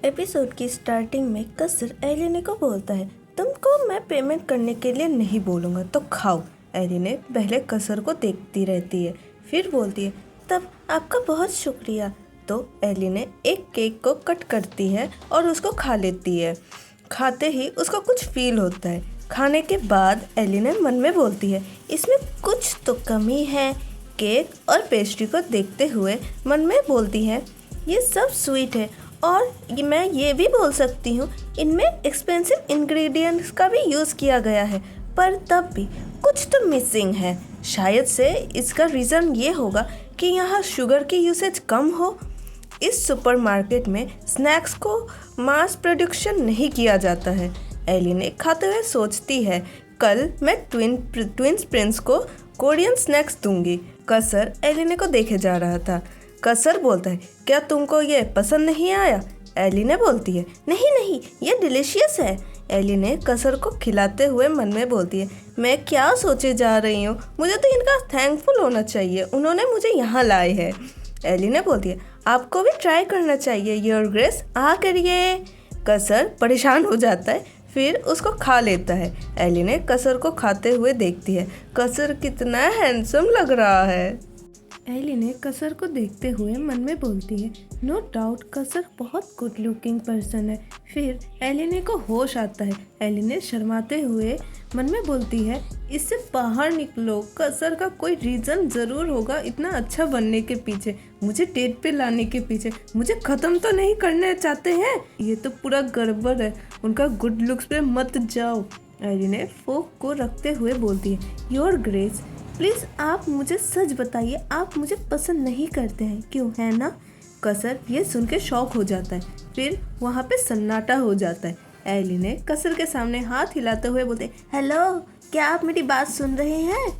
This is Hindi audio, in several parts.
एपिसोड की स्टार्टिंग में कसर एलिने को बोलता है, तुमको मैं पेमेंट करने के लिए नहीं बोलूँगा तो खाओ। एलिने पहले कसर को देखती रहती है, फिर बोलती है, तब आपका बहुत शुक्रिया। तो एलिने एक केक को कट करती है और उसको खा लेती है। खाते ही उसको कुछ फील होता है। खाने के बाद एलिने मन में बोलती है, इसमें कुछ तो कमी है। केक और पेस्ट्री को देखते हुए मन में बोलती है, ये सब स्वीट है और मैं ये भी बोल सकती हूँ इनमें एक्सपेंसिव इंग्रेडिएंट्स का भी यूज़ किया गया है, पर तब भी कुछ तो मिसिंग है। शायद से इसका रीज़न ये होगा कि यहाँ शुगर की यूसेज कम हो। इस सुपरमार्केट में स्नैक्स को मास प्रोडक्शन नहीं किया जाता है। एलिने खाते हुए सोचती है, कल मैं ट्विंस प्रिंस को कोरियन स्नैक्स दूंगी। कसर एलिने को देखे जा रहा था। कसर बोलता है, क्या तुमको ये पसंद नहीं आया? एलिने बोलती है, नहीं नहीं, ये डिलीशियस है। एलिने कसर को खिलाते हुए मन में बोलती है, मैं क्या सोचे जा रही हूँ, मुझे तो इनका थैंकफुल होना चाहिए, उन्होंने मुझे यहाँ लाए हैं। एलिने बोलती है, आपको भी ट्राई करना चाहिए योर ग्रेस, आ करिए। कसर परेशान हो जाता है, फिर उसको खा लेता है। एलिने कसर को खाते हुए देखती है, कसर कितना हैंडसम लग रहा है। एलिने कसर को देखते हुए मन में बोलती है, नो डाउट कसर बहुत गुड लुकिंग पर्सन है। फिर एलिने को होश आता है। एलिने शर्माते हुए मन में बोलती है, इससे बाहर निकलो, कसर का कोई रीज़न ज़रूर होगा इतना अच्छा बनने के पीछे, मुझे डेट पे लाने के पीछे। मुझे ख़त्म तो नहीं करना चाहते हैं, ये तो पूरा गड़बड़ है, उनका गुड लुक्स पे मत जाओ। एलिने फोक को रखते हुए बोलती है, योर ग्रेस प्लीज़ आप मुझे सच बताइए, आप मुझे पसंद नहीं करते हैं, क्यों, है ना? कसर ये सुन के शॉक हो जाता है। फिर वहाँ पे सन्नाटा हो जाता है। एलिने कसर के सामने हाथ हिलाते हुए बोलते हैं, हेलो, क्या आप मेरी बात सुन रहे हैं?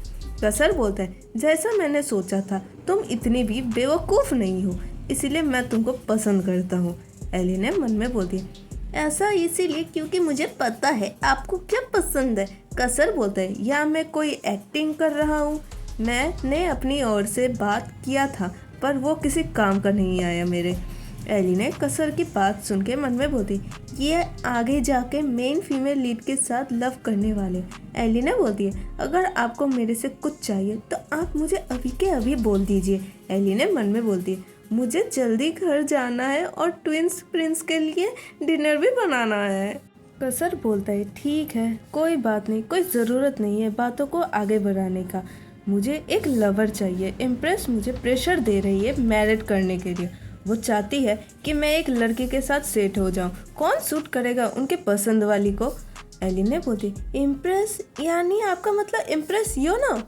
कसर बोलता है, जैसा मैंने सोचा था, तुम इतनी भी बेवकूफ़ नहीं हो, इसीलिए मैं तुमको पसंद करता हूँ। एलिने मन में बोलती है, ऐसा इसीलिए क्योंकि मुझे पता है आपको क्या पसंद है। कसर बोलता है, या मैं कोई एक्टिंग कर रहा हूँ? मैंने अपनी ओर से बात किया था, पर वो किसी काम का नहीं आया मेरे। एलिने कसर की बात सुन के मन में बोलती, ये आगे जाके मेन फीमेल लीड के साथ लव करने वाले। एलिने बोलती है, अगर आपको मेरे से कुछ चाहिए तो आप मुझे अभी के अभी बोल दीजिए। एलिने मन में बोलती है, मुझे जल्दी घर जाना है और ट्विंस प्रिंस के लिए डिनर भी बनाना है। कसर बोलता है, ठीक है, कोई बात नहीं, कोई ज़रूरत नहीं है बातों को आगे बढ़ाने का। मुझे एक लवर चाहिए। इम्प्रेस मुझे प्रेशर दे रही है मैरिड करने के लिए। वो चाहती है कि मैं एक लड़के के साथ सेट हो जाऊं। कौन सूट करेगा उनके पसंद वाली को? एलिने बोलती, इम्प्रेस यानी आपका मतलब इम्प्रेस योनो?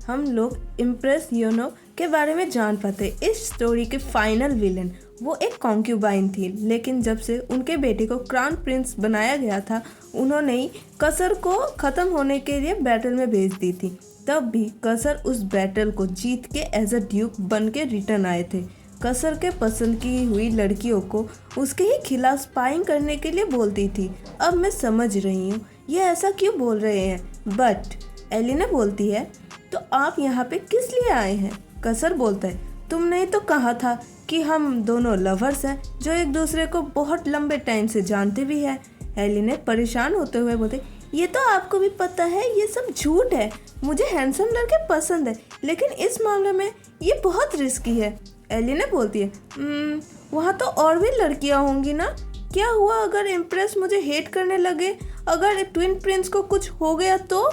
हम लोग इम्प्रेस योनो के बारे में जान पाते। इस स्टोरी के फाइनल विलन वो एक कॉन्क्यूबाइन थी, लेकिन जब से उनके बेटे को क्राउन प्रिंस बनाया गया था, उन्होंने ही कसर को ख़त्म होने के लिए बैटल में भेज दी थी। तब भी कसर उस बैटल को जीत के एज अ ड्यूक बन के रिटर्न आए थे। कसर के पसंद की हुई लड़कियों को उसके ही खिलाफ स्पाइंग करने के लिए बोलती थी। अब मैं समझ रही हूँ ये ऐसा क्यों बोल रहे हैं। बट एलिना बोलती है, तो आप यहाँ पे किस लिए आए हैं? कसर बोलता है, तुमने ही तो कहा था कि हम दोनों लवर्स हैं जो एक दूसरे को बहुत लंबे टाइम से जानते भी हैं। एलिने परेशान होते हुए बोलते, ये तो आपको भी पता है ये सब झूठ है। मुझे हैंडसम लड़के पसंद है, लेकिन इस मामले में ये बहुत रिस्की है। एलिने बोलती है, वहाँ तो और भी लड़कियाँ होंगी ना? क्या हुआ अगर इम्प्रेस मुझे हेट करने लगे? अगर ट्विन प्रिंस को कुछ हो गया तो?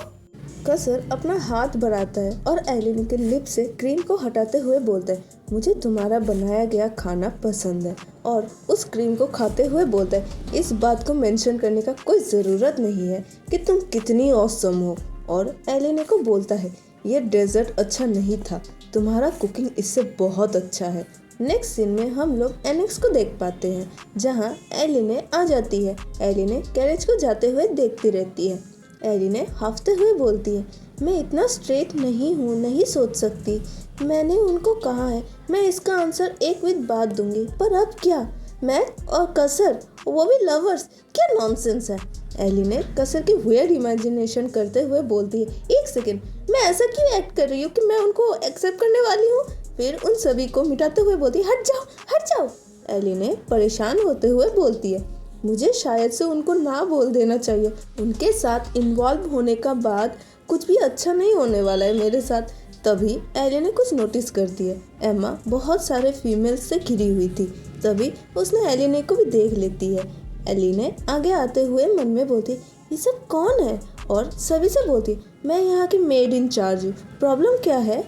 कसर अपना हाथ बढ़ाता है और एलिने के लिप से क्रीम को हटाते हुए बोलता है, मुझे तुम्हारा बनाया गया खाना पसंद है। और उस क्रीम को खाते हुए बोलता है, इस बात को मेंशन करने का कोई ज़रूरत नहीं है कि तुम कितनी ऑसम हो। और एलिने को बोलता है, ये डेजर्ट अच्छा नहीं था, तुम्हारा कुकिंग इससे बहुत अच्छा है। नेक्स्ट सीन में हम लोग एनेक्स को देख पाते हैं, जहाँ एलिने आ जाती है। एलिने कैरेज को जाते हुए देखती रहती है। एलिने हाफते हुए बोलती है, मैं इतना स्ट्रेट नहीं हूँ, नहीं सोच सकती। मैंने उनको कहा है मैं इसका आंसर एक विद बात दूंगी, पर अब क्या? मैं और कसर, वो भी लवर्स, क्या नॉनसेंस है। एलिने कसर की वियर्ड इमेजिनेशन करते हुए बोलती है, एक सेकेंड, मैं ऐसा क्यों एक्ट कर रही हूँ कि मैं उनको एक्सेप्ट करने वाली हूँ? फिर उन सभी को मिटाते हुए बोलती है, हट जाओ हट जाओ। एली ने परेशान होते हुए बोलती है, मुझे शायद से उनको ना बोल देना चाहिए। उनके साथ इन्वॉल्व होने का बाद कुछ भी अच्छा नहीं होने वाला है मेरे साथ। तभी एली ने कुछ नोटिस कर दिया। एम्मा बहुत सारे फीमेल्स से घिरी हुई थी। तभी उसने एलिने को भी देख लेती है। एली ने आगे आते हुए मन में बोलती, ये सब कौन है? और सभी से बोलती, मैं यहाँ की मेड इन चार्ज हूँ, प्रॉब्लम क्या है?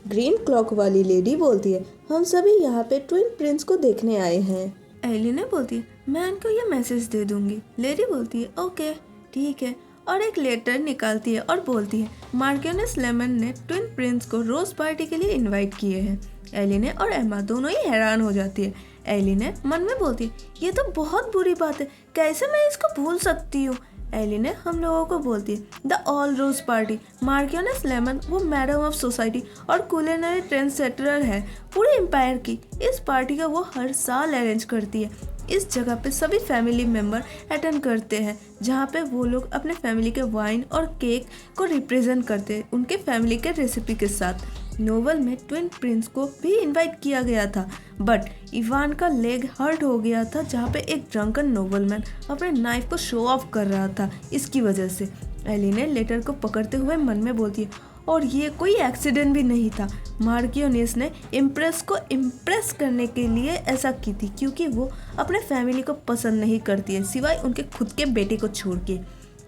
ग्रीन क्लॉक वाली लेडी बोलती है, हम सभी यहाँ पे ट्विन प्रिंस को देखने आए हैं। एली ने बोलती है, मैं उनको ये मैसेज दे दूंगी। लेडी बोलती है, ओके ठीक है, और एक लेटर निकालती है और बोलती है, मार्कियोनेस लेमन ने ट्विन प्रिंस को रोज पार्टी के लिए इनवाइट किए हैं। एली ने और एम्मा दोनों ही हैरान हो जाती है। एली ने मन में बोलती है, ये तो बहुत बुरी बात है, कैसे मैं इसको भूल सकती हूँ। एली ने हम लोगों को बोलती है, the all rose party, marchioness lemon वो मैडम ऑफ सोसाइटी और कुलिनरी ट्रेंड सेटलर है पूरे एम्पायर की। इस पार्टी का वो हर साल अरेंज करती है। इस जगह पे सभी फैमिली मेम्बर अटेंड करते हैं, जहाँ पे वो लोग अपने फैमिली के वाइन और केक को रिप्रेजेंट करते हैं उनके फैमिली के रेसिपी के साथ। नोवेल में ट्विन प्रिंस को भी इनवाइट किया गया था, बट इवान का लेग हर्ट हो गया था, जहाँ पे एक ड्रंकन नोवेलमैन अपने नाइफ को शो ऑफ कर रहा था। इसकी वजह से एली ने लेटर को पकड़ते हुए मन में बोलती है, और ये कोई एक्सीडेंट भी नहीं था। मार्कियोनेस ने इम्प्रेस को इम्प्रेस करने के लिए ऐसा की थी, क्योंकि वो अपने फैमिली को पसंद नहीं करती है सिवाय उनके खुद के बेटे को छोड़ के।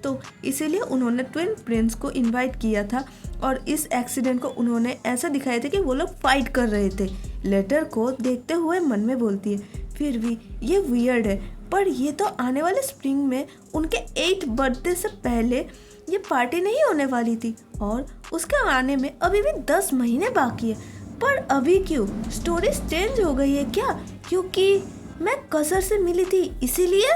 तो इसीलिए उन्होंने ट्विन प्रिंस को इनवाइट किया था, और इस एक्सीडेंट को उन्होंने ऐसा दिखाया था कि वो लोग फाइट कर रहे थे। लेटर को देखते हुए मन में बोलती है, फिर भी ये वियर्ड है, पर ये तो आने वाले स्प्रिंग में उनके 8th बर्थडे से पहले ये पार्टी नहीं होने वाली थी, और उसके आने में अभी भी 10 महीने बाकी है। पर अभी क्यों? स्टोरी चेंज हो गई है क्या? क्योंकि मैं कसर से मिली थी इसीलिए?